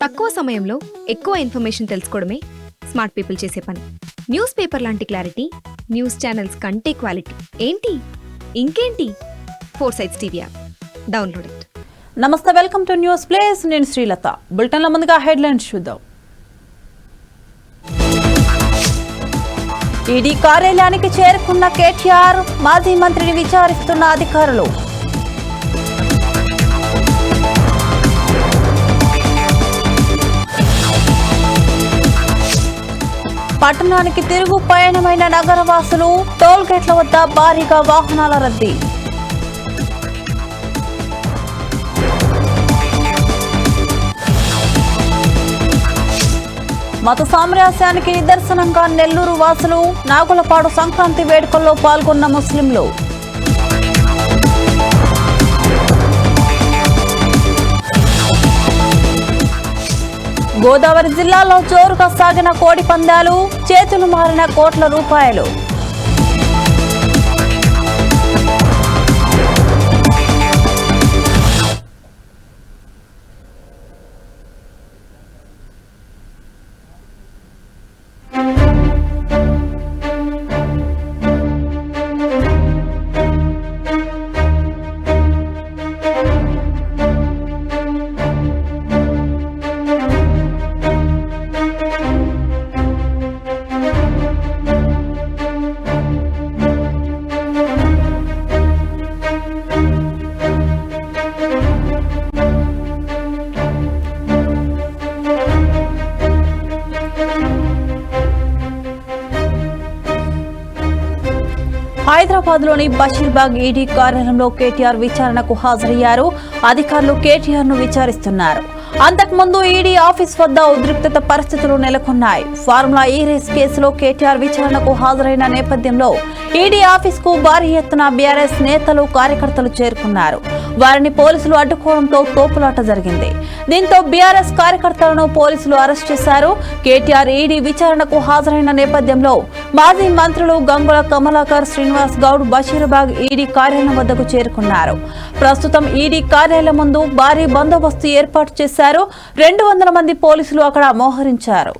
తక్కువ సమయంలో ఎక్కువ ఇన్ఫర్మేషన్ తెలుసుకోవడమే స్మార్ట్ పీపుల్ చేసే పని. న్యూస్ పేపర్ లాంటి క్లారిటీ, న్యూస్ ఛానల్స్ కంటే క్వాలిటీ. ఏంటి ఇంకేంటి? 4 Sides TV app download it. నమస్తే, వెల్కమ్ టు న్యూస్ ప్లేస్. నేను శ్రీలత. బులెటిన్ల ముందుగా హెడ్లైన్స్ చూద్దాం. ఈడీ కార్యాలయానికి చేరుకున్న కేటీఆర్, మాజీ మంత్రిని విచారిస్తున్న అధికారులు. పట్టణానికి తిరుగు పయనమైన నగరవాసులు, టోల్ గేట్ల వద్ద భారీగా వాహనాల రద్దీ. మత సామ్రాజ్యానికి నిదర్శనంగా నెల్లూరు వాసులు, నాగులపాడు సంక్రాంతి వేడుకల్లో పాల్గొన్న ముస్లింలు. గోదావరి జిల్లాలో జోరుగా సాగిన కోడి పందాలు, చేతులు మారిన కోట్ల రూపాయలు. హైదరాబాద్ లోని బషీర్బాగ్ ఈడీ కార్యాలయంలో కేటీఆర్ విచారణకు హాజరయ్యారు. అధికారులు కేటీఆర్ ను విచారిస్తున్నారు. అంతకుముందు ఈడీ ఆఫీస్ వద్ద ఉద్రిక్తత పరిస్థితులు నెలకొన్నాయి. ఫార్ములా ఈ రేస్ కేసులో కేటీఆర్ విచారణకు హాజరైన నేపథ్యంలో ఈడీ ఆఫీస్ కు భారీ ఎత్తున బీఆర్ఎస్ నేతలు, కార్యకర్తలు చేరుకున్నారు. వారిని పోలీసులు అడ్డుకోవడంతో తోపులాట జరిగింది. దీంతో బీఆర్ఎస్ కార్యకర్తలను పోలీసులు అరెస్ట్ చేశారు. కేటీఆర్ ఈడీ విచారణకు హాజరైన నేపథ్యంలో మాజీ మంత్రులు గంగుల కమలాకర్, శ్రీనివాస్ గౌడ్ బషీర్బాగ్ ఈడీ కార్యాలయం వద్దకు చేరుకున్నారు. ప్రస్తుతం ఈడీ కార్యాలయం ముందు భారీ బందోబస్తు ఏర్పాటు చేశారు. 200 మంది పోలీసులు అక్కడ మోహరించారు.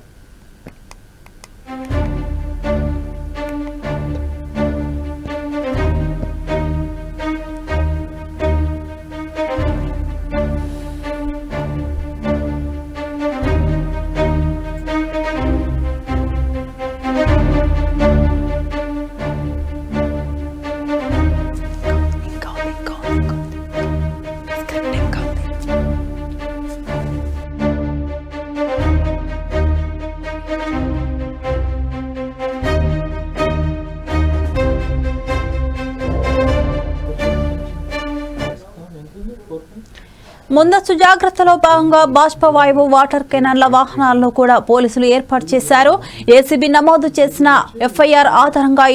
ముందస్తు జాగ్రత్తలో భాగంగా బాష్పవాయువు, వాటర్ కెనాన్ల వాహనాలను కూడా పోలీసులు ఏర్పాటు చేశారు. ఏసీబీ నమోదు చేసిన ఎఫ్ఐఆర్ ఆధారంగా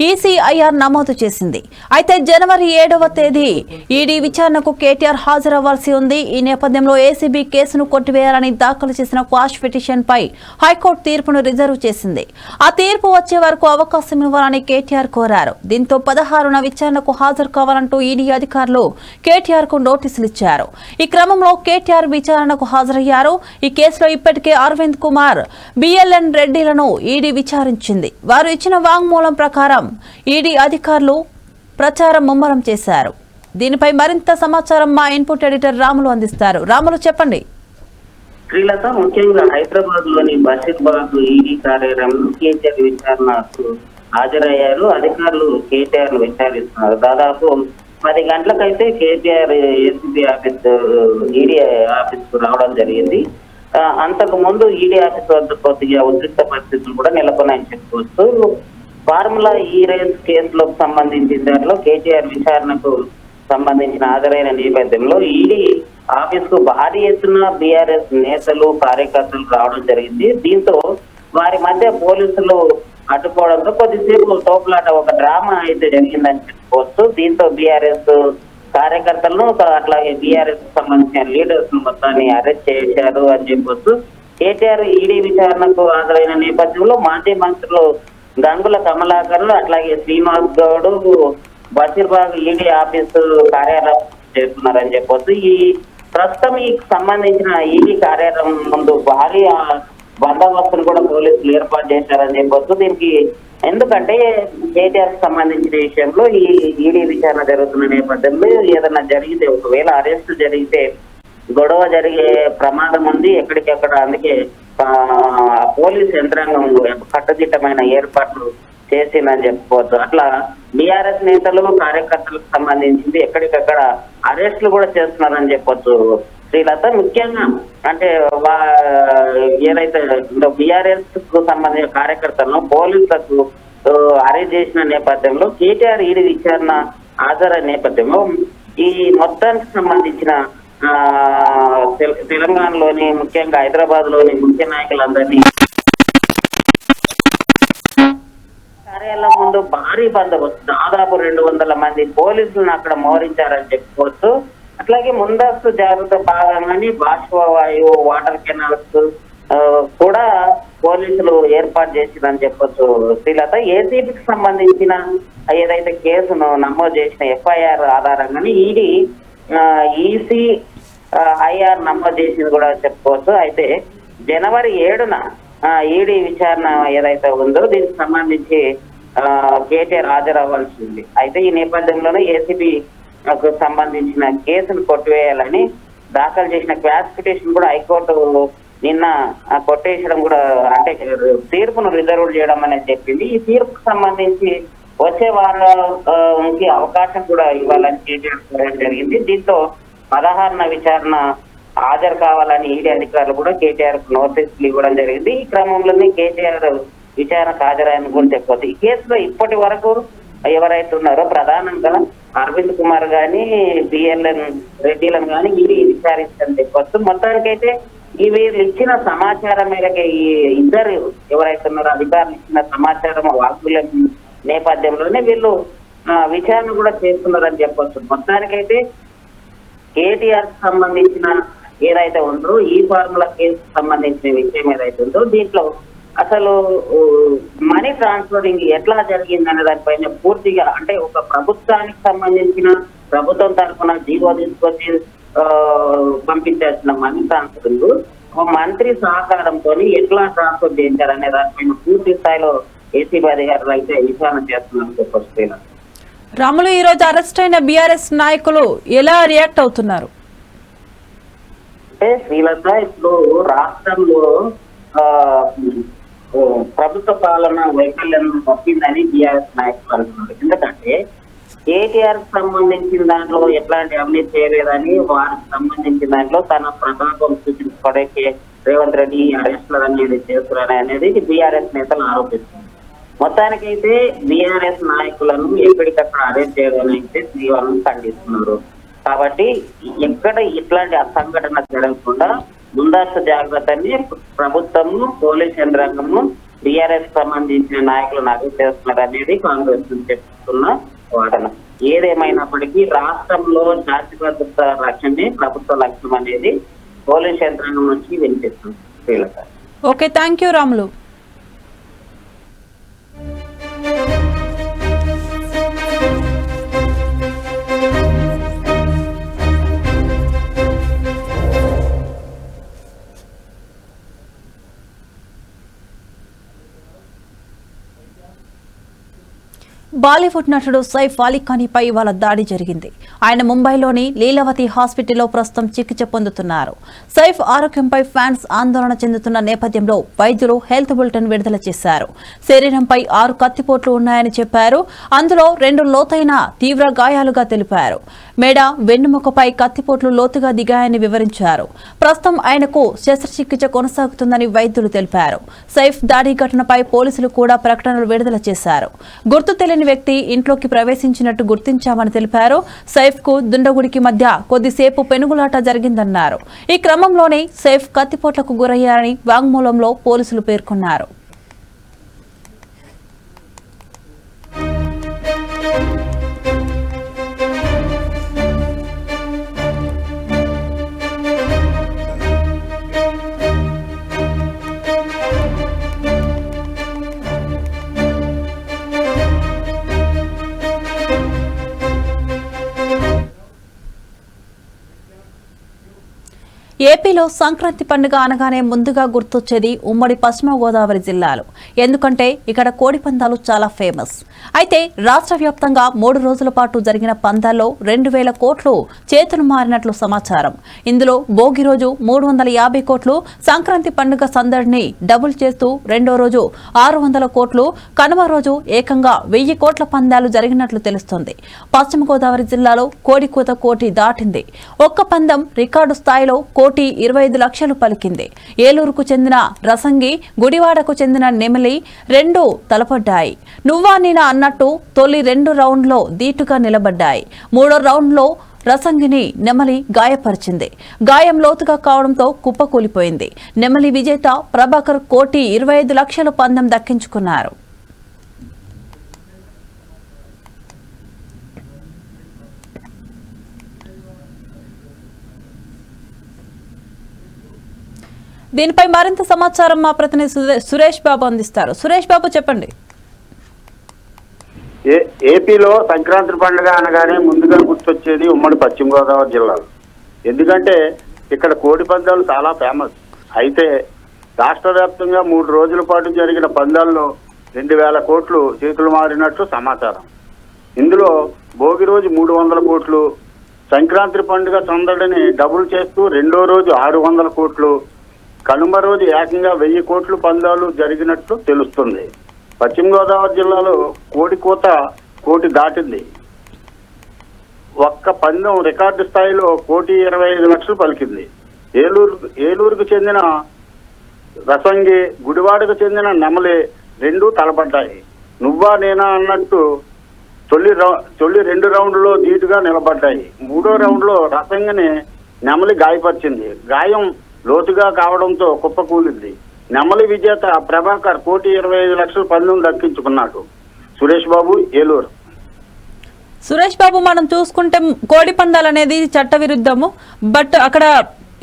ఈసీఐఆర్ నమోదు చేసింది. అయితే జనవరి 7వ తేదీ ఈడీ విచారణకు కేటీఆర్ హాజరవ్వాల్సి ఉంది. ఈ నేపథ్యంలో ఏసీబీ కేసును కొట్టివేయాలని దాఖలు చేసిన క్వాష్ పిటిషన్ పై హైకోర్టు తీర్పును రిజర్వ్ చేసింది. ఆ తీర్పు వచ్చే వరకు అవకాశం ఇవ్వాలని కేటీఆర్ కోరారు. దీంతో 16న విచారణకు హాజరు కావాలంటూ ఈడీ అధికారులు కేటీఆర్ కు నోటీసులు ఇచ్చారు. ఈ క్రమంలో కేటీఆర్ విచారణకు హాజరయ్యారు. ఈ కేసులో ఇప్పటికే అరవింద్ కుమార్, బిఎల్ఎన్ రెడ్డిలను ఈడీ విచారించింది. వారు ఇచ్చిన వాంగ్మూలం ప్రకారం ఈడీ అధికారులు ప్రచారం ముమ్మరం చేశారు. దీనిపై మరింత సమాచారం మా ఇన్పుట్ ఎడిటర్ రాములు అందిస్తారు. రాములు, చెప్పండి. శ్రీలత, ముఖ్యంగా హైదరాబాద్ లోని బషీర్బాగ్ ఈడీ కార్యాలయంలో కేటీఆర్ విచారణకు హాజరయ్యారు. అధికారులు కేటీఆర్ ను విచారిస్తున్నారు. దాదాపు 10 గంటలకైతే KTR ACB office, ED office కు రావడం జరిగింది. అంతకు ముందు ఈడీ ఆఫీస్ వద్ద కొద్దిగా ఉద్రిక్త పరిస్థితులు కూడా నెలకొన్నాయని చెప్పుకోవచ్చు. ఫార్ములా ఈ రేస్ కేసులకు సంబంధించిన దాంట్లో కేటీఆర్ విచారణకు సంబంధించిన హాజరైన నేపథ్యంలో ఈడీ ఆఫీస్ కు భారీ ఎత్తున బీఆర్ఎస్ నేతలు, కార్యకర్తలు రావడం జరిగింది. దీంతో వారి మధ్య పోలీసులు అడ్డుకోవడంతో కొద్దిసేపు తోపులాట, ఒక డ్రామా అయితే జరిగిందని చెప్పుకోవచ్చు. దీంతో బీఆర్ఎస్ కార్యకర్తలను, అట్లాగే బీఆర్ఎస్ సంబంధించిన లీడర్స్ మొత్తాన్ని అరెస్ట్ చేశారు అని చెప్పొచ్చు. కేటీఆర్ ఈడీ విచారణకు హాజరైన నేపథ్యంలో మాజీ మంత్రులు గంగుల కమలాకర్, అట్లాగే శ్రీనివాస్ గౌడ్ బషీర్బాగ్ ఈడీ ఆఫీసు కార్యాలయం చేస్తున్నారని చెప్పొచ్చు. ఈ ప్రస్తుతం ఈ సంబంధించిన ఈడీ కార్యాలయం ముందు భారీ బందోబస్తును కూడా పోలీసులు ఏర్పాటు చేశారని చెప్పొచ్చు. దీనికి ఎందుకంటే కేటీఆర్ కి సంబంధించిన విషయంలో ఈ ఈడీ విచారణ జరుగుతున్న నేపథ్యంలో ఏదైనా జరిగితే, ఒకవేళ అరెస్ట్ జరిగితే గొడవ జరిగే ప్రమాదం ఉంది ఎక్కడికెక్కడ. అందుకే పోలీస్ యంత్రాంగం కట్టుదిట్టమైన ఏర్పాట్లు చేసిందని చెప్పుకోవచ్చు. అట్లా బీఆర్ఎస్ నేతలు కార్యకర్తలకు సంబంధించింది ఎక్కడికక్కడ అరెస్టులు కూడా చేస్తున్నారని చెప్పొచ్చు శ్రీలత. ముఖ్యంగా అంటే ఏదైతే బీఆర్ఎస్ కు సంబంధించిన కార్యకర్తలను పోలీసులకు అరెస్ట్ చేసిన నేపథ్యంలో కేటీఆర్ ఈడీ విచారణ హాజరైన నేపథ్యంలో ఈ మొత్తానికి సంబంధించిన తెలంగాణలోని ముఖ్యంగా హైదరాబాద్ లోని ముఖ్య నాయకులందరినీ కార్యాలయం ముందు భారీ బందోబస్తు, దాదాపు 200 మంది పోలీసులను అక్కడ మోహరించారని చెప్పుకోవచ్చు. అట్లాగే ముందస్తు జాగ్రత్త భాగంగానే బాష్పవాయువు, వాటర్ కెనాల్స్ కూడా పోలీసులు ఏర్పాటు చేసిందని చెప్పొచ్చు శ్రీలత. ఏసీబీకి సంబంధించిన ఏదైతే కేసును నమోదు చేసిన ఎఫ్ఐఆర్ ఆధారంగానే ఈడీ ఈసీఐఆర్ నమోదు చేసింది కూడా చెప్పుకోవచ్చు. అయితే జనవరి 7న ఈడీ విచారణ ఏదైతే ఉందో దీనికి సంబంధించి కేటీఆర్ హాజరవ్వాల్సి ఉంది. అయితే ఈ నేపథ్యంలోనే ఏసీబీ సంబంధించిన కేసును కొట్టివేయాలని దాఖలు చేసిన క్వాష్ పిటిషన్ కూడా హైకోర్టు నిన్న కొట్టేయడం కూడా, అంటే తీర్పును రిజర్వ్ చేయడం అనేది చెప్పింది. ఈ తీర్పుకు సంబంధించి వచ్చే వారానికి అవకాశం కూడా ఇవ్వాలని కేటీఆర్ కోరడం జరిగింది. దీంతో 16న విచారణ హాజరు కావాలని ఈడీ అధికారులు కూడా కేటీఆర్ కు నోటీసులు ఇవ్వడం జరిగింది. ఈ క్రమంలోనే కేటీఆర్ విచారణకు హాజరైన కూడా చెప్పొచ్చు. ఈ కేసులో ఇప్పటి వరకు ఎవరైతే ఉన్నారో ప్రధానంగా అరవింద్ కుమార్ గాని, బిఎల్ఎన్ రెడ్డిలను గాని ఈడీ విచారించని చెప్పొచ్చు. మొత్తానికైతే ఈ వీళ్ళు ఇచ్చిన సమాచారం మేరకు ఈ ఇద్దరు ఎవరైతే ఉన్నారో అధికారులు ఇచ్చిన సమాచారం వాక్కుల నేపథ్యంలోనే వీళ్ళు విచారణ కూడా చేస్తున్నారని చెప్పొచ్చు. మొత్తానికైతే కేటీఆర్ కి సంబంధించిన ఏదైతే ఉందో ఈ ఫార్ములా కేసు సంబంధించిన విషయం ఏదైతే ఉందో దీంట్లో అసలు మనీ ట్రాన్స్ఫరింగ్ ఎట్లా జరిగింది అనే దానిపైన పూర్తిగా, అంటే ఒక ప్రభుత్వానికి సంబంధించిన ప్రభుత్వం తరఫున జీవో తీసుకొచ్చి పంపించాల్సిన మనీ ట్రాన్స్ఫరింగ్ ఒక మంత్రి సహకారంతో ఎట్లా ట్రాన్స్ఫర్ చేశారనే దానిపైన పూర్తి స్థాయిలో ఏసీబీ అధికారులు అయితే విచారణ చేస్తున్నారని చెప్పొచ్చు. రాములు, ఈ రోజు అరెస్ట్ అయిన బీఆర్ఎస్ నాయకులు ఎలా రియాక్ట్ అవుతున్నారు? అంటే శ్రీలత, ఇప్పుడు రాష్ట్రంలో ప్రభుత్వ పాలన వైఫల్యం తప్పిందని బీఆర్ఎస్ నాయకులు అంటున్నారు. ఎందుకంటే కేటీఆర్ సంబంధించిన దాంట్లో ఎట్లాంటి అవినీతి చేయలేదని, వారికి సంబంధించిన దాంట్లో తన ప్రభావం చూపించుకోవడానికి రేవంత్ రెడ్డి అరెస్టులు అనేది చేస్తున్నారని అనేది బీఆర్ఎస్ నేతలు ఆరోపిస్తున్నారు. మొత్తానికైతే బీఆర్ఎస్ నాయకులను ఎక్కడికక్కడ అరెస్ట్ చేయడం అయితే తీవ్రంగా ఖండిస్తున్నారు. కాబట్టి ఎక్కడ ఇట్లాంటి అసంఘటన జరగకుండా ముందస్తు జాగ్రత్తని ప్రభుత్వము, పోలీస్ యంత్రాంగము బీఆర్ఎస్ సంబంధించిన నాయకులను అరెస్ట్ చేస్తున్నారు అనేది కాంగ్రెస్ చెప్తున్న వాదన. ఏదేమైనప్పటికీ రాష్ట్రంలో శాంతి భద్రత రక్షణే ప్రభుత్వ లక్ష్యం అనేది పోలీస్ యంత్రాంగం నుంచి వినిపిస్తుంది. Okay, thank you Ramulu. Bollywood నటుడు సైఫ్ అలీ ఖాన్పై ఇవాళ దాడి జరిగింది. ఆయన ముంబైలోని లీలావతి హాస్పిటల్లో ప్రస్తుతం చికిత్స పొందుతున్నారు. సైఫ్ ఆరోగ్యంపై ఫ్యాన్స్ ఆందోళన చెందుతున్న నేపథ్యంలో వైద్యులు హెల్త్ బులెటిన్ విడుదల చేశారు. శరీరంపై 6 కత్తిపోట్లు ఉన్నాయని చెప్పారు. అందులో 2 లోతైన తీవ్ర గాయాలుగా తెలిపారు. మెడ, వెన్నుముకపై కత్తిపోట్లు లోతుగా దిగాయని వివరించారు. ప్రస్తుతం ఆయనకు శస్త్రచికిత్స కొనసాగుతుందని వైద్యులు తెలిపారు. సైఫ్ దాడి ఘటనపై పోలీసులు కూడా ప్రకటనలు విడుదల చేశారు. గుర్తు తెలియని వ్యక్తి ఇంట్లోకి ప్రవేశించినట్టు గుర్తించామని తెలిపారు. సైఫ్ కు దుండగుడికి మధ్య కొద్దిసేపు పెనుగులాట జరిగిందన్నారు. ఈ క్రమంలోనే సైఫ్ కత్తిపోట్లకు గురయ్యారని వాంగ్మూలంలో పోలీసులు పేర్కొన్నారు. ఏపీలో సంక్రాంతి పండుగ అనగానే ముందుగా గుర్తొచ్చేది ఉమ్మడి పశ్చిమ గోదావరి జిల్లాలో. ఎందుకంటే ఇక్కడ కోడి పందాలు చాలా ఫేమస్. అయితే రాష్ట్ర వ్యాప్తంగా 3 రోజుల పాటు జరిగిన పందాల్లో 2,000 కోట్లు చేతులు మారినట్లు సమాచారం. ఇందులో భోగి రోజు 350 కోట్లు, సంక్రాంతి పండుగ సందడిని డబుల్ చేస్తూ రెండో రోజు 600 కోట్లు, కనుమ రోజు ఏకంగా 1000 కోట్ల పందాలు జరిగినట్లు తెలుస్తోంది. పశ్చిమ గోదావరి జిల్లాలో కోడి కూత కోటి దాటింది. ఒక్క పందెం రికార్డు స్థాయిలో 1,25 లక్షలు పలికింది. ఏలూరుకు చెందిన రసంగి, గుడివాడకు చెందిన నెమలి రెండు తలపడ్డాయి. నువ్వా నేనా అన్నట్టు తొలి 2 రౌండ్లో దీటుగా నిలబడ్డాయి. 3వ రౌండ్లో రసంగిని నెమలి గాయపరిచింది. గాయం లోతుగా కావడంతో కుప్పకూలిపోయింది. నెమలి విజేత ప్రభాకర్ 1,25 లక్షల పందెం దక్కించుకున్నారు. దీనిపై మరింత సమాచారం మా ప్రతినిధి సురేష్ బాబు అందిస్తారు. సురేష్ బాబు, చెప్పండి. ఏపీలో సంక్రాంతి పండుగ అనగానే ముందుగా గుర్తొచ్చేది ఉమ్మడి పశ్చిమ గోదావరి జిల్లాలో. ఎందుకంటే ఇక్కడ కోడి పందాలు చాలా ఫేమస్. అయితే రాష్ట్ర వ్యాప్తంగా 3 రోజుల పాటు జరిగిన పందాల్లో 2,000 కోట్లు చేతులు మారినట్లు సమాచారం. ఇందులో భోగి రోజు 300 కోట్లు, సంక్రాంతి పండుగ సందడిని డబుల్ చేస్తూ రెండో రోజు 600 కోట్లు, కనుమ రోజు ఏకంగా 1000 కోట్లు పందాలు జరిగినట్లు తెలుస్తుంది. పశ్చిమ గోదావరి జిల్లాలో కోడి కూత కోటి దాటింది. ఒక్క పందెం రికార్డు స్థాయిలో 1,25 లక్షలు పలికింది. ఏలూరుకు చెందిన రసంగి, గుడివాడకు చెందిన నెమలి రెండు తలపడ్డాయి. నువ్వా నేనా అన్నట్టు తొలి 2 రౌండ్లో ధీటుగా నిలబడ్డాయి. 3వ రౌండ్లో రసంగిని నెమలి గాయపరిచింది. గాయం లోతుగా కావడంతో కుప్పకూలింది. నెమలి విజేత ప్రభాకర్ 1,25 లక్షల పందెం దక్కించుకున్నాడు. సురేష్ బాబు, ఏలూరు. సురేష్ బాబు, మనం చూసుకుంటే కోడి పందాలు అనేది చట్ట విరుద్ధము. బట్ అక్కడ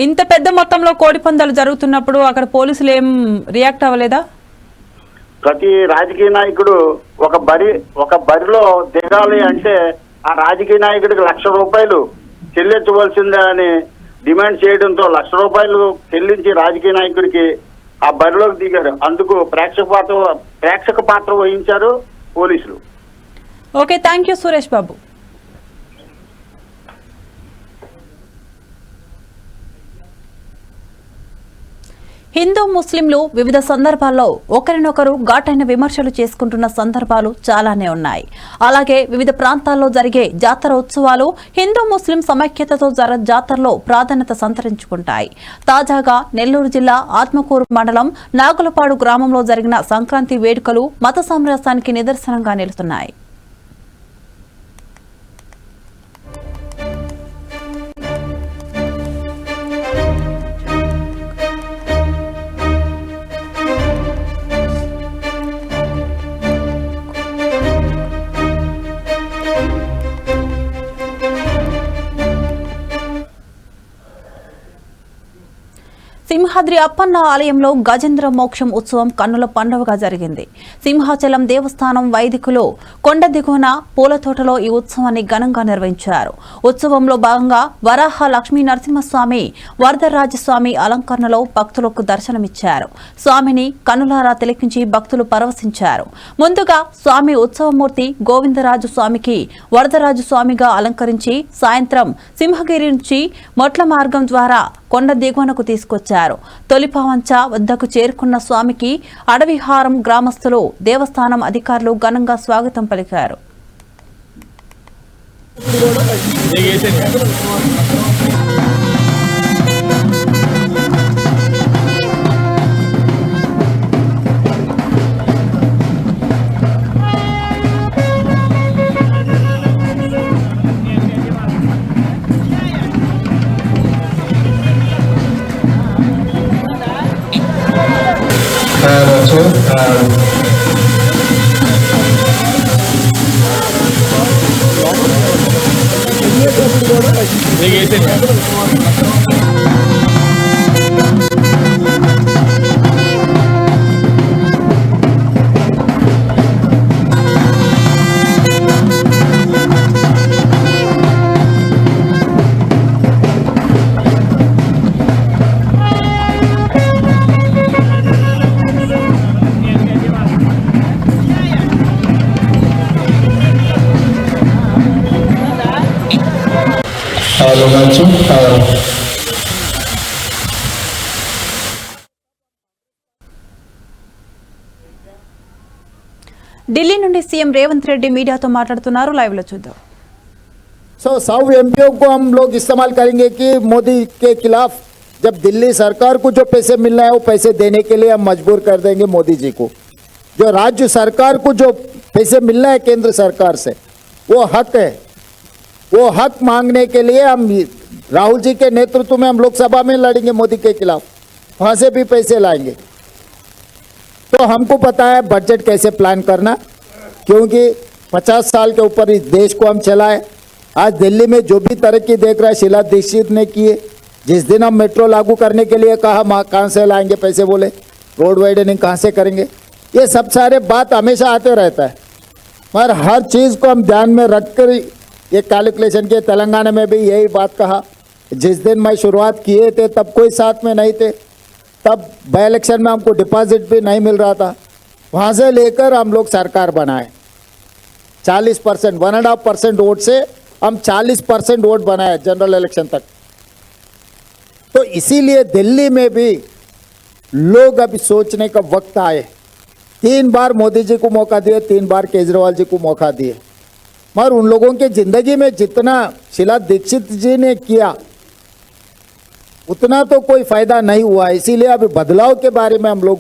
ఇంత పెద్ద మొత్తంలో కోడి పందాలు జరుగుతున్నప్పుడు అక్కడ పోలీసులు ఏం రియాక్ట్ అవ్వలేదా? ప్రతి రాజకీయ నాయకుడు ఒక బరిలో దిగాలి అంటే ఆ రాజకీయ నాయకుడికి ₹1,00,000 చెల్లించవలసిందే అని డిమాండ్ చేయడంతో ₹1,00,000 చెల్లించి రాజకీయ నాయకుడికి ఆ బరిలోకి దిగారు. అందుకు ప్రేక్షక పాత్ర వహించారు పోలీసులు. Okay, thank you Suresh Babu. Hindu ముస్లింలు వివిధ సందర్భాల్లో ఒకరినొకరు ఘాటైన విమర్శలు చేసుకుంటున్న సందర్భాలు చాలానే ఉన్నాయి. అలాగే వివిధ ప్రాంతాల్లో జరిగే జాతర ఉత్సవాలు హిందూ ముస్లిం సమైక్యతతో జాతరలో ప్రాధాన్యత సంతరించుకుంటాయి. తాజాగా నెల్లూరు జిల్లా ఆత్మకూరు మండలం నాగులపాడు గ్రామంలో జరిగిన సంక్రాంతి వేడుకలు మత సామరస్యానికి నిదర్శనంగా నిలుస్తున్నాయి. సింహాద్రి అప్పన్న ఆలయంలో గజేంద్ర మోక్షం ఉత్సవం కన్నుల పండుగగా జరిగింది. సింహాచలం దేవస్థానం వైదికులు కొండ దిగువన పూల తోటలో ఈ ఉత్సవాన్ని ఘనంగా నిర్వహించారు. ఉత్సవంలో భాగంగా వరాహ లక్ష్మీ నరసింహస్వామి, వరదరాజస్వామి అలంకరణలో భక్తులకు దర్శనమిచ్చారు. స్వామిని కన్నులారా తిలకించి భక్తులు పరవశించారు. ముందుగా స్వామి ఉత్సవమూర్తి గోవిందరాజు స్వామికి వరదరాజు స్వామిగా అలంకరించి సాయంత్రం సింహగిరి నుంచి మొట్ల మార్గం ద్వారా కొండ దిగువనకు తీసుకొచ్చారు. తొలిపావంచ వద్దకు చేరుకున్న స్వామికి అడవిహారం గ్రామస్తులు, దేవస్థానం అధికారులు ఘనంగా స్వాగతం పలికారు. ఢిల్లీ నుండి సీఎం రేవంత్ రెడ్డి మీడియాతో మాట్లాడుతున్నారు. లైవ్ లో చూద్దాం. सब एमपीओ को हम लोग इस्तेमाल करेंगे कि मोदी के खिलाफ जब दिल्ली सरकार को जो पैसे मिलना है वो पैसे देने के लिए हम मजबूर कर देंगे मोदी जी को। जो राज्य सरकार को जो पैसे मिलना है केंद्र सरकार से वो हक है, वो हक मांगने के लिए हम राहुल जी के नेतृत्व में हम लोकसभा में लड़ेंगे मोदी के खिलाफ, वहाँ से भी पैसे लाएंगे। तो हमको पता है बजट कैसे प्लान करना, क्योंकि 50 साल के ऊपर इस देश को हम चलाए। आज दिल्ली में जो भी तरक्की देख रहा है शीला दीक्षित ने किए। जिस दिन हम मेट्रो लागू करने के लिए कहा कहाँ से लाएंगे पैसे, बोले रोड वाइडनिंग कहाँ से करेंगे। ये सब सारे बात हमेशा आते रहता है, मगर हर चीज़ को हम ध्यान में रख कर ये कैलकुलेशन किए। तेलंगाना में भी यही बात कहा। जिस दिन मैं शुरुआत किए थे तब कोई साथ में नहीं थे, तब बाई इलेक्शन में हमको डिपॉजिट भी नहीं मिल रहा था। वहाँ से लेकर हम लोग सरकार बनाए 40%, 1.5% वोट से हम 40% वोट बनाए जनरल इलेक्शन तक। तो इसीलिए दिल्ली में भी लोग अभी सोचने का वक्त आए। 3 बार मोदी जी को मौका दिए, 3 बार केजरीवाल जी को मौका दिए, मगर उन लोगों के जिंदगी में जितना शीला दीक्षित जी ने किया उतना तो कोई फायदा नहीं हुआ। इसीलिए अभी बदलाव के बारे में हम लोग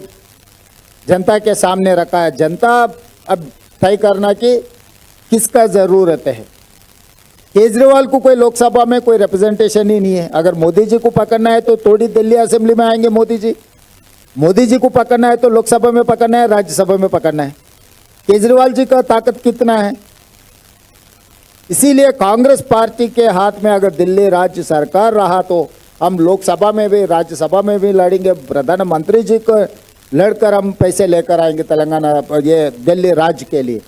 जनता के सामने रखा है। जनता अब तय करना कि किसका ज़रूरत है। केजरीवाल को कोई लोकसभा में कोई रिप्रेजेंटेशन ही नहीं है। अगर मोदी जी को पकड़ना है तो थोड़ी दिल्ली असेंबली में आएंगे मोदी जी। मोदी जी को पकड़ना है तो लोकसभा में पकड़ना है, राज्यसभा में पकड़ना है। केजरीवाल जी का ताकत कितना है। इसीलिए कांग्रेस पार्टी के हाथ में अगर दिल्ली राज्य सरकार रहा तो हम लोकसभा में भी राज्यसभा में भी लड़ेंगे। प्रधानमंत्री जी को लड़कर हम पैसे लेकर आएंगे तेलंगाना, ये दिल्ली राज्य के लिए।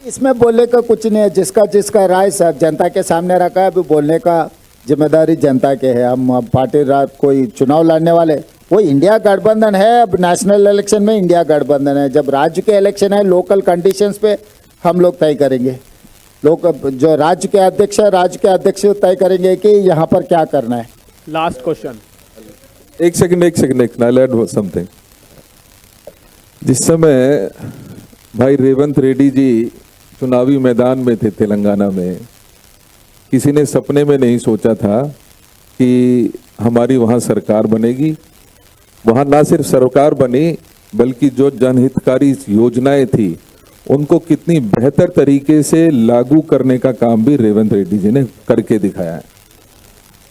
इसमें बोलने का कुछ नहीं है। जिसका जिसका राय सब जनता के सामने रखा है, अभी बोलने का जिम्मेदारी जनता के है। हम पार्टी कोई चुनाव लड़ने वाले, वो इंडिया गठबंधन है। अब नेशनल इलेक्शन में इंडिया गठबंधन है। जब राज्य के इलेक्शन है लोकल कंडीशंस पे हम लोग तय करेंगे। लोग जो राज्य के अध्यक्ष है, राज्य के अध्यक्ष तय करेंगे कि यहाँ पर क्या करना है। Last question. एक सेकंड आई ऐड समथिंग। जिस समय भाई रेवंत रेड्डी जी चुनावी मैदान में थे तेलंगाना में, किसी ने सपने में नहीं सोचा था कि हमारी वहाँ सरकार बनेगी। वहाँ ना सिर्फ सरकार बनी बल्कि जो जनहितकारी योजनाएं थी उनको कितनी बेहतर तरीके से लागू करने का काम भी रेवंत रेड्डी जी ने करके दिखाया है।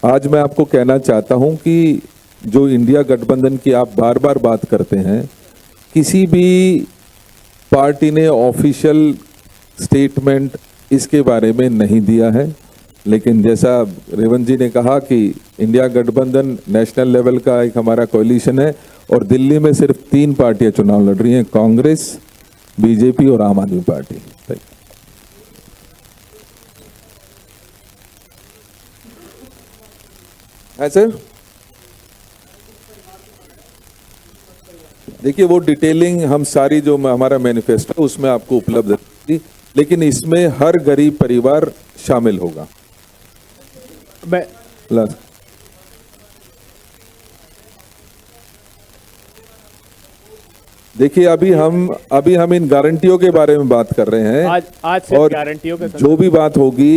आज मैं आपको कहना चाहता हूं कि जो इंडिया गठबंधन की आप बार बार बात करते हैं, किसी भी पार्टी ने ऑफिशियल स्टेटमेंट इसके बारे में नहीं दिया है। लेकिन जैसा रेवंत जी ने कहा कि इंडिया गठबंधन नेशनल लेवल का एक हमारा कोalition है और दिल्ली में सिर्फ 3 पार्टियां चुनाव लड़ रही हैं, कांग्रेस, बीजेपी और आम आदमी पार्टी। है सर, देखिए वो डिटेलिंग हम सारी जो हमारा मैनिफेस्टो है उसमें आपको उपलब्ध है, लेकिन इसमें हर गरीब परिवार शामिल होगा। देखिए अभी हम इन गारंटियों के बारे में बात कर रहे हैं। आज सिर्फ और गारंटियों के जो भी बात होगी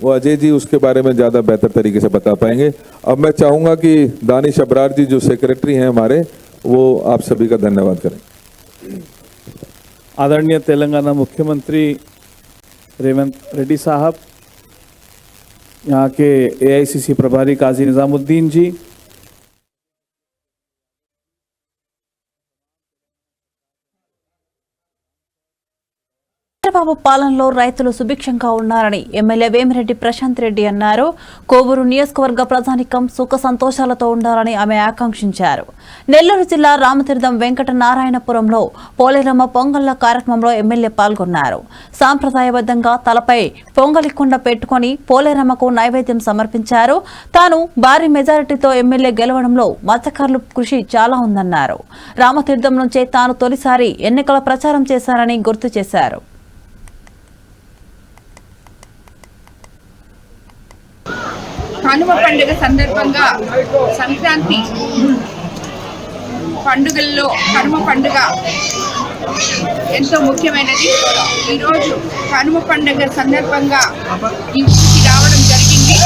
वो अजय जी उसके बारे में ज्यादा बेहतर तरीके से बता पाएंगे। अब मैं चाहूंगा कि दानिश अबरार जी जो सेक्रेटरी हैं हमारे, वो आप सभी का धन्यवाद करें। आदरणीय तेलंगाना मुख्यमंत्री रेवंत रेड्डी साहब, यहाँ के एआईसीसी प्रभारी काजी निजामुद्दीन जी, చంద్రబాబు పాలనలో రైతులు సుభిక్షంగా ఉన్నారని ఎమ్మెల్యే వేమిరెడ్డి ప్రశాంత్ రెడ్డి అన్నారు. కోవూరు నియోజకవర్గ ప్రజానికం సుఖ సంతోషాలతో ఉండాలని ఆమె ఆకాంక్షించారు. నెల్లూరు జిల్లా రామతీర్థం వెంకట నారాయణపురంలో పోలేరమ్మ పొంగళ్ల కార్యక్రమంలో ఎమ్మెల్యే పాల్గొన్నారు. సాంప్రదాయబద్ధంగా తలపై పొంగలి కుండ పెట్టుకుని పోలేరమ్మకు నైవేద్యం సమర్పించారు. తాను భారీ మెజారిటీతో ఎమ్మెల్యే గెలవడంలో మత్స్యకారుల కృషి చాలా ఉందన్నారు. రామతీర్థం నుంచే తాను తొలిసారి ఎన్నికల ప్రచారం చేశారని గుర్తు చేశారు. కనుమ పండుగ సందర్భంగా సంక్రాంతి పండుగల్లో కనుమ పండుగ ఎంతో ముఖ్యమైనది. ఈరోజు కనుమ పండుగ సందర్భంగా ఈ ఊరికి రావడం జరిగింది.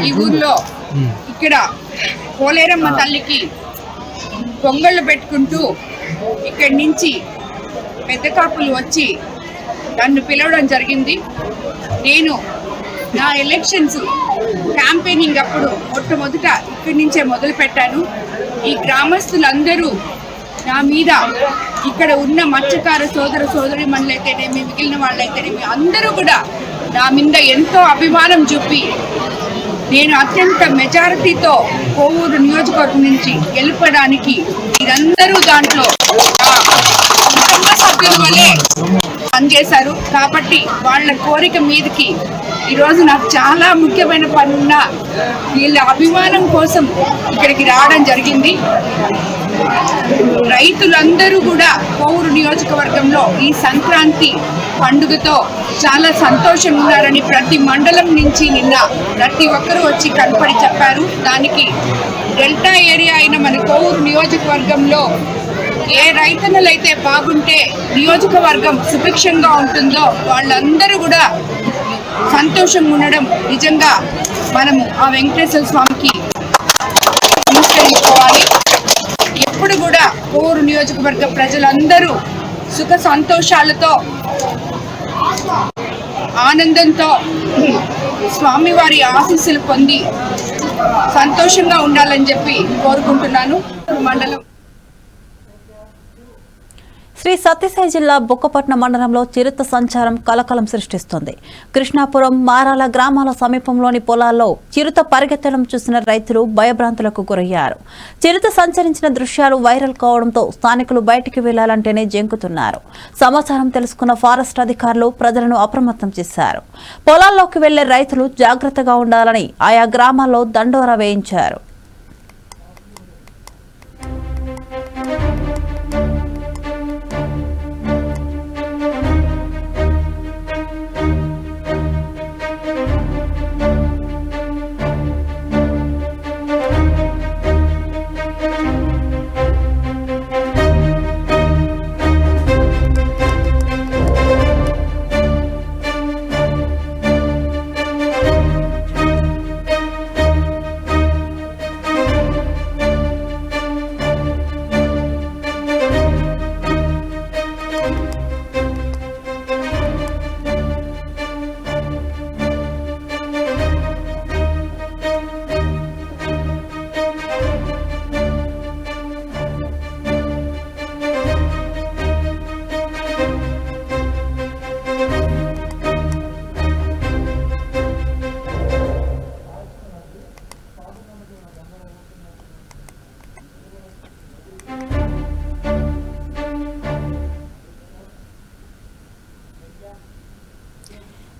ఈ ఊర్లో ఇక్కడ పోలేరమ్మ తల్లికి పొంగళ్ళు పెట్టుకుంటూ ఇక్కడి నుంచి పెద్ద కాపులు వచ్చి నన్ను పిలవడం జరిగింది. నేను నా ఎలక్షన్స్ క్యాంపెయినింగ్ అప్పుడు మొట్టమొదట ఇక్కడి నుంచే మొదలు పెట్టాను. ఈ గ్రామస్తులందరూ నా మీద, ఇక్కడ ఉన్న మత్స్యకార సోదర సోదరీమణులైతేనేమి, మిగిలిన వాళ్ళైతేనేమి అందరూ కూడా నా మీద ఎంతో అభిమానం చూపి నేను అత్యంత మెజారిటీతో కోవూరు నియోజకవర్గం నుంచి గెలుపడానికి మీరందరూ దాంట్లో కుటుంబ సభ్యుల వల్లే పనిచేశారు. కాబట్టి వాళ్ళ కోరిక మీదకి ఈరోజు నాకు చాలా ముఖ్యమైన పని ఉన్నా వీళ్ళ అభిమానం కోసం ఇక్కడికి రావడం జరిగింది. రైతులందరూ కూడా కోవూరు నియోజకవర్గంలో ఈ సంక్రాంతి పండుగతో చాలా సంతోషంగా ఉన్నారని ప్రతి మండలం నుంచి నిన్న ప్రతి ఒక్కరూ వచ్చి కనపడి చెప్పారు. దానికి డెల్టా ఏరియా అయిన మన కోవూరు నియోజకవర్గంలో ఏ రైతన్నలైతే బాగుంటే నియోజకవర్గం సుభిక్షంగా ఉంటుందో వాళ్ళందరూ కూడా సంతోషంగా ఉండడం నిజంగా మనము ఆ వెంకటేశ్వర స్వామికి నమస్కరించుకోవాలి. ఎప్పుడు కూడా కోవూరు నియోజకవర్గ ప్రజలందరూ సుఖ సంతోషాలతో ఆనందంతో స్వామివారి ఆశీస్సులు పొంది సంతోషంగా ఉండాలని చెప్పి కోరుకుంటున్నాను. మండలం శ్రీ సత్యసాయి జిల్లా బుక్కపట్నం మండలంలో చిరుత సంచారం కలకలం సృష్టిస్తోంది. కృష్ణాపురం, మారాల గ్రామాల సమీపంలోని పొలాల్లో చిరుత పరిగెత్తడం చూసిన రైతులు భయభ్రాంతులకు గురయ్యారు. చిరుత సంచరించిన దృశ్యాలు వైరల్ కావడంతో స్థానికులు బయటికి వెళ్లాలంటేనే జంకుతున్నారు. సమాచారం తెలుసుకున్న ఫారెస్ట్ అధికారులు ప్రజలను అప్రమత్తం చేశారు. పొలాల్లోకి వెళ్లే రైతులు జాగ్రత్తగా ఉండాలని ఆయా గ్రామాల్లో దండోరా వేయించారు.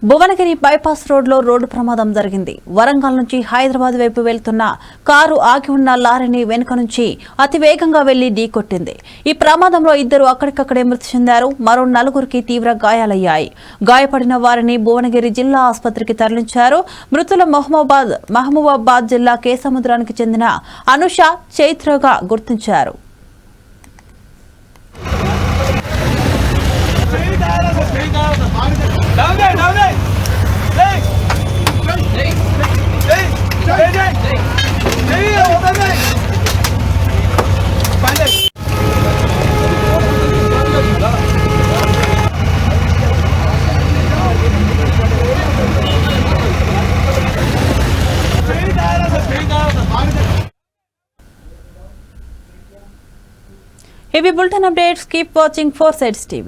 భువనగిరి బైపాస్ రోడ్లో రోడ్డు ప్రమాదం జరిగింది. వరంగల్ నుంచి హైదరాబాద్ వైపు వెళ్తున్న కారు ఆగి ఉన్న లారీని వెనుక నుంచి అతి వేగంగా వెళ్లి ఢీకొట్టింది. ఈ ప్రమాదంలో 2 అక్కడికక్కడే మృతి చెందారు. మరో 4గురికి తీవ్ర గాయాలయ్యాయి. గాయపడిన వారిని భువనగిరి జిల్లా ఆసుపత్రికి తరలించారు. మృతుల మహబూబాబాద్ జిల్లా కేసముద్రానికి చెందిన అనుష, చైత్రగా గుర్తించారు. Heavy bulletin updates. Keep watching 4 Sides TV.